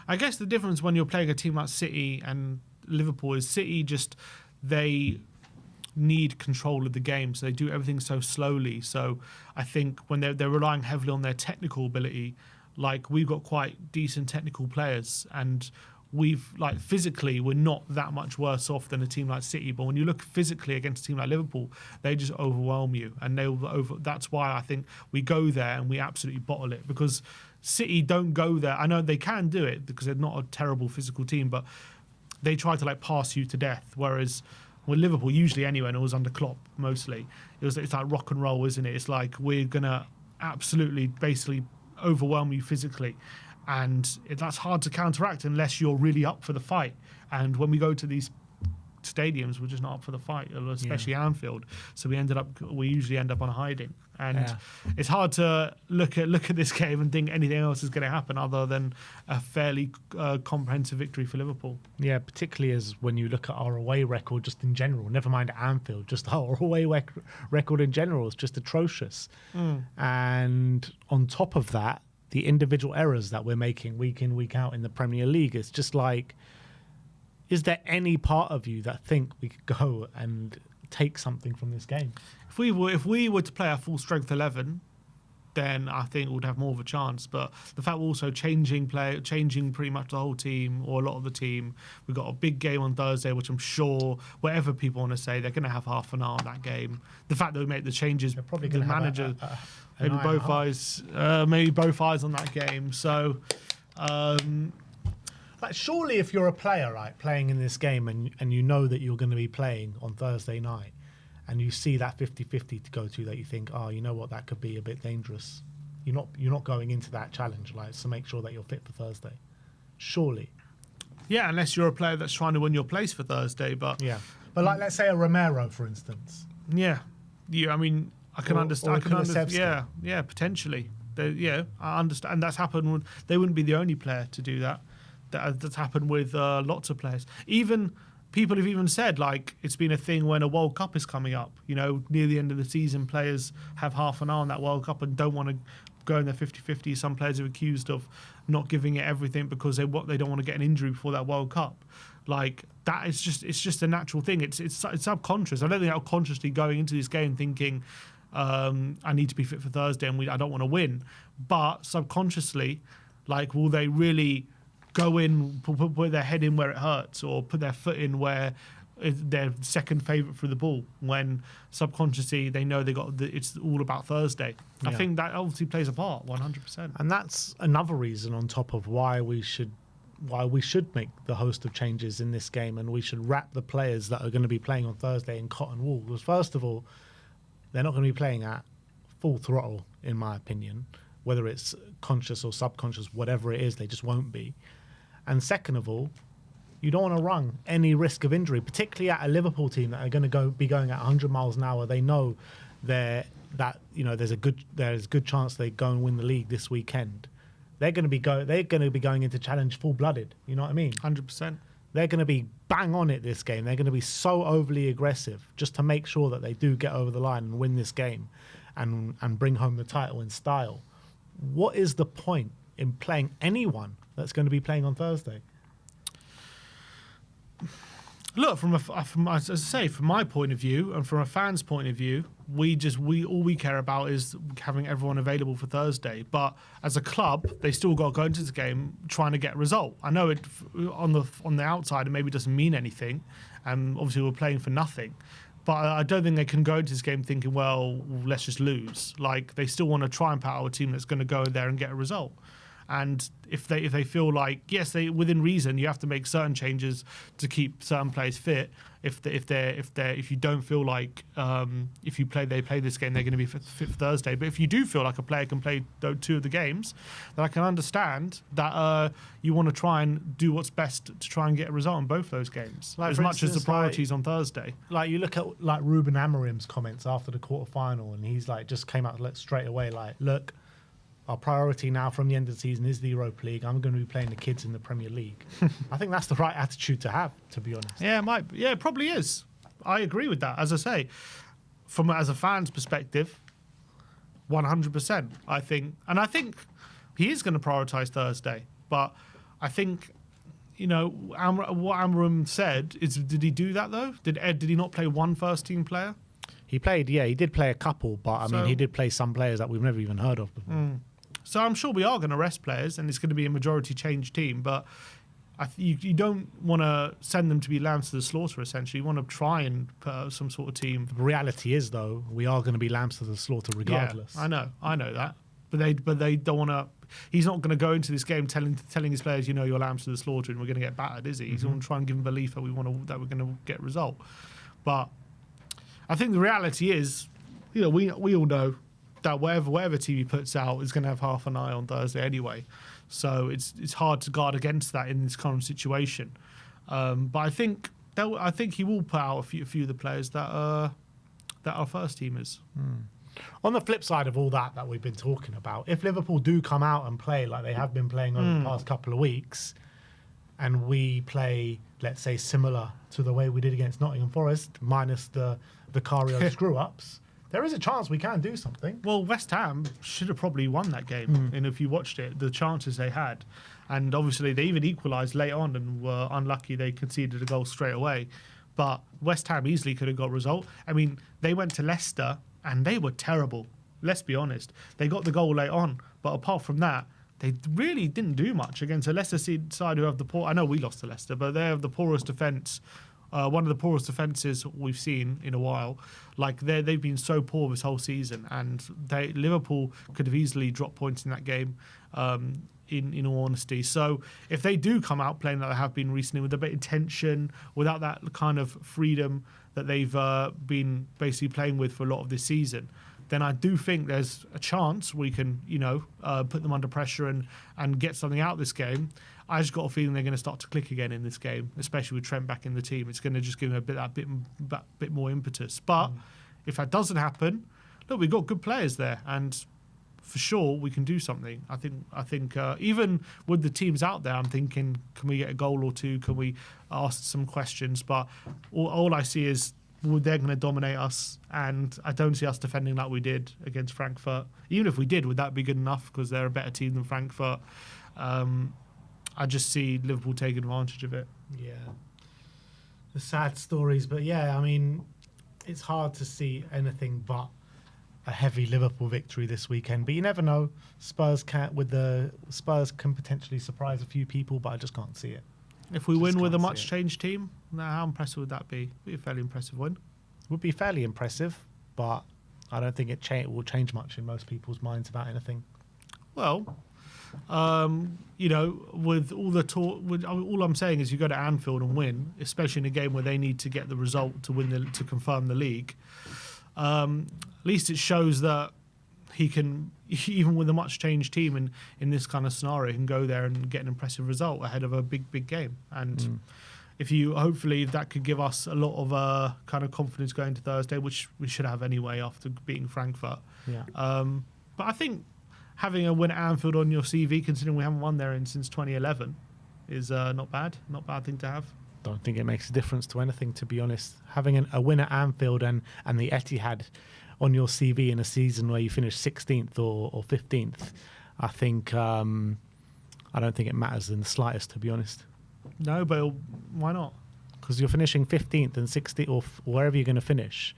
I guess the difference when you're playing a team like City and Liverpool is City they need control of the game, so they do everything so slowly. So I think when they're relying heavily on their technical ability, like we've got quite decent technical players, and physically we're not that much worse off than a team like City. But when you look physically against a team like Liverpool, they just overwhelm you, and that's why I think we go there and we absolutely bottle it, because City don't go there. I know they can do it because they're not a terrible physical team, but they try to pass you to death, whereas with Liverpool, usually anyway, and it was under Klopp mostly, it's like rock and roll, isn't it? It's like we're going to absolutely basically overwhelm you physically, and that's hard to counteract unless you're really up for the fight. And when we go to these stadiums, we're just not up for the fight, especially Anfield. So we usually end up on hiding, and it's hard to look at this game and think anything else is going to happen other than a fairly comprehensive victory for Liverpool. Yeah, particularly as when you look at our away record just in general, never mind Anfield, just our away record in general is just atrocious. And on top of that, the individual errors that we're making week in, week out in the Premier League, it's just like, is there any part of you that think we could go and take something from this game? If we were to play our full strength 11, then I think we'd have more of a chance. But the fact we're also changing pretty much the whole team, or a lot of the team. We've got a big game on Thursday, which I'm sure, whatever people want to say, they're going to have half an hour on that game. The fact that we make the changes, they're probably the manager, maybe both eyes on that game. So. Like, surely if you're a player, right, playing in this game and you know that you're going to be playing on Thursday night and you see that 50-50 to go to, that you think, oh, you know what, that could be a bit dangerous. You're not going into that challenge, like, so make sure that you're fit for Thursday. Surely. Yeah, unless you're a player that's trying to win your place for Thursday, but... Yeah. But like, let's say a Romero, for instance. Yeah. I mean, I can understand. I can understand. Yeah, potentially. I understand. That's happened. They wouldn't be the only player to do that. That's happened with lots of players. Even people have even said, like, it's been a thing when a World Cup is coming up. You know, near the end of the season, players have half an hour on that World Cup and don't want to go in their 50-50. Some players are accused of not giving it everything because they don't want to get an injury before that World Cup. Like, that is just a natural thing. It's subconscious. I don't think I'm consciously going into this game thinking, I need to be fit for Thursday and I don't want to win. But subconsciously, like, will they really go in, put their head in where it hurts, or put their foot in where they're second favourite for the ball, when subconsciously they know it's all about Thursday? I think that obviously plays a part, 100%. And that's another reason on top of why we should why we should make the host of changes in this game, and we should wrap the players that are going to be playing on Thursday in cotton wool. Because first of all, they're not going to be playing at full throttle, in my opinion. Whether it's conscious or subconscious, whatever it is, they just won't be. And second of all, you don't want to run any risk of injury, particularly at a Liverpool team that are going to be going at 100 miles an hour. They know there's a good chance they go and win the league this weekend. They're going to be going into challenge full-blooded. You know what I mean? 100%. They're going to be bang on it this game. They're going to be so overly aggressive just to make sure that they do get over the line and win this game, and bring home the title in style. What is the point in playing anyone that's going to be playing on Thursday? Look, from as I say, from my point of view and from a fan's point of view, all we care about is having everyone available for Thursday. But as a club, they still got to go into this game trying to get a result. I know it on the outside it maybe doesn't mean anything, and obviously we're playing for nothing. But I don't think they can go into this game thinking, well, let's just lose. Like, they still want to try and power a team that's going to go in there and get a result. And if they feel like, yes, within reason, you have to make certain changes to keep certain players fit. If you don't feel like they play this game, they're going to be fit for Thursday. But if you do feel like a player can play 2 of the games, then I can understand that you want to try and do what's best to try and get a result in both those games, like, as much as the priorities on Thursday. Like, you look at like Ruben Amorim's comments after the quarterfinal, and he's like just came out straight away like, look, our priority now from the end of the season is the Europa League. I'm going to be playing the kids in the Premier League. I think that's the right attitude to have, to be honest. Yeah, it probably is. I agree with that. As I say, as a fan's perspective, 100%. I think he is going to prioritise Thursday. But I think, what Amram said is, did he do that though? Did he not play one first team player? He did play a couple, but I mean, he did play some players that we've never even heard of before. So I'm sure we are going to rest players, and it's going to be a majority change team. But you don't want to send them to be lambs to the slaughter. Essentially, you want to try and put out some sort of team. The reality is, though, we are going to be lambs to the slaughter regardless. Yeah, I know that. But they don't want to. He's not going to go into this game telling his players, you're lambs to the slaughter, and we're going to get battered, is he? He's going to try and give them belief that we're going to get a result. But I think the reality is, we all know that whatever team he puts out is going to have half an eye on Thursday anyway. So it's hard to guard against that in this current situation. But I think he will put out a few of the players that are first teamers. On the flip side of all that we've been talking about, if Liverpool do come out and play like they have been playing over the past couple of weeks, and we play, let's say, similar to the way we did against Nottingham Forest, minus the Vicario screw-ups, there is a chance we can do something. Well, West Ham should have probably won that game. And if you watched it, the chances they had. And obviously they even equalised late on and were unlucky they conceded a goal straight away. But West Ham easily could have got a result. I mean, they went to Leicester and they were terrible. Let's be honest. They got the goal late on. But apart from that, they really didn't do much against a Leicester side who have the poor... I know we lost to Leicester, but they have the poorest defence. One of the poorest defences we've seen in a while. Like, they've been so poor this whole season, and Liverpool could have easily dropped points in that game, in all honesty. So if they do come out playing like they have been recently, with a bit of tension, without that kind of freedom that they've been basically playing with for a lot of this season, then I do think there's a chance we can, put them under pressure and get something out of this game. I just got a feeling they're going to start to click again in this game, especially with Trent back in the team. It's going to just give them a bit more impetus. But if that doesn't happen, look, we've got good players there, and for sure we can do something. I think even with the teams out there, I'm thinking, can we get a goal or two? Can we ask some questions? But all I see is they're going to dominate us, and I don't see us defending like we did against Frankfurt. Even if we did, would that be good enough? Because they're a better team than Frankfurt. I just see Liverpool taking advantage of it. Yeah. The sad stories, but yeah, I mean, it's hard to see anything but a heavy Liverpool victory this weekend. But you never know. Spurs can potentially surprise a few people, but I just can't see it. If we win with a much changed team, how impressive would that be? It'd be a fairly impressive win. It would be fairly impressive, but I don't think it will change much in most people's minds about anything. Well, You know, with all the talk, all I'm saying is you go to Anfield and win, especially in a game where they need to get the result to win to confirm the league. At least it shows that he can, even with a much changed team in this kind of scenario, he can go there and get an impressive result ahead of a big game. And hopefully that could give us a lot of kind of confidence going to Thursday, which we should have anyway after beating Frankfurt. Yeah. But I think having a win at Anfield on your CV, considering we haven't won there since 2011, is not bad. Not a bad thing to have. Don't think it makes a difference to anything, to be honest. Having a win at Anfield and the Etihad on your CV in a season where you finish 16th or 15th, I think I don't think it matters in the slightest, to be honest. No, but why not? Because you're finishing 15th and 16th or wherever you're going to finish,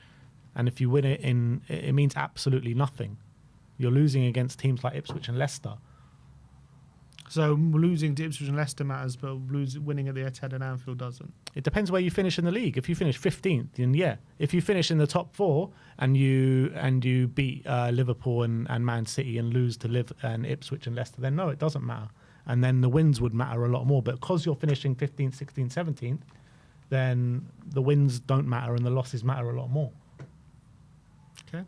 and if you win it it means absolutely nothing. You're losing against teams like Ipswich and Leicester. So losing to Ipswich and Leicester matters, but winning at the Etihad and Anfield doesn't. It depends where you finish in the league. If you finish 15th, then yeah. If you finish in the top 4 and you beat Liverpool and Man City and lose to and Ipswich and Leicester, then no, it doesn't matter. And then the wins would matter a lot more. But because you're finishing 15th, 16th, 17th, then the wins don't matter and the losses matter a lot more. Okay.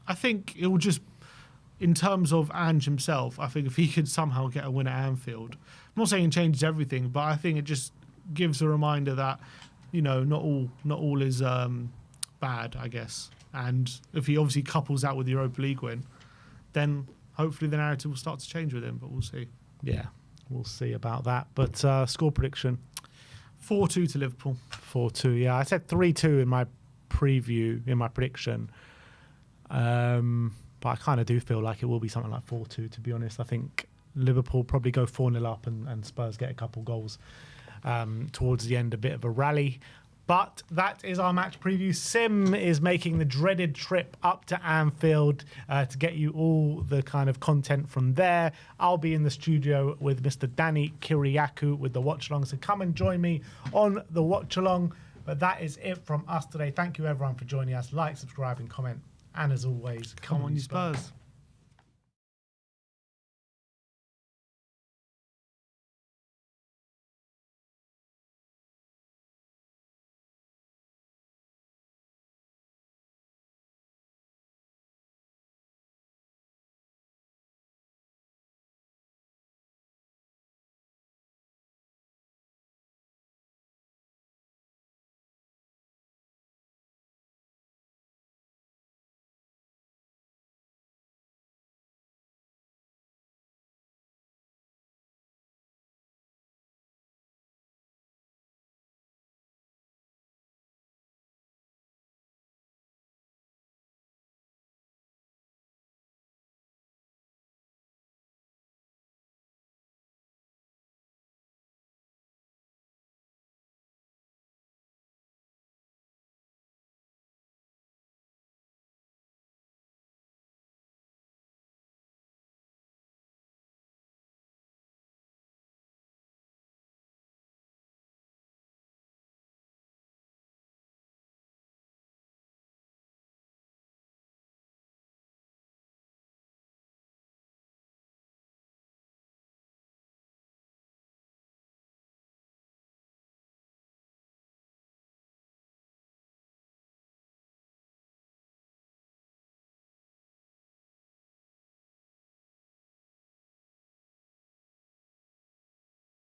I think it will just, in terms of Ange himself, I think if he could somehow get a win at Anfield, I'm not saying it changes everything, but I think it just gives a reminder that, you know, not all is bad, I guess. And if he obviously couples that with the Europa League win, then hopefully the narrative will start to change with him, but we'll see. Yeah, we'll see about that. But score prediction? 4-2 to Liverpool. 4-2, yeah. I said 3-2 in my prediction. But I kind of do feel like it will be something like 4-2, to be honest. I think Liverpool probably go 4-0 up and Spurs get a couple goals towards the end, a bit of a rally. But that is our match preview. Sim is making the dreaded trip up to Anfield to get you all the kind of content from there. I'll be in the studio with Mr. Danny Kiriakou with the watch along. So come and join me on the watch along. But that is it from us today. Thank you everyone for joining us. Like, subscribe and comment. And as always, come on you Spurs.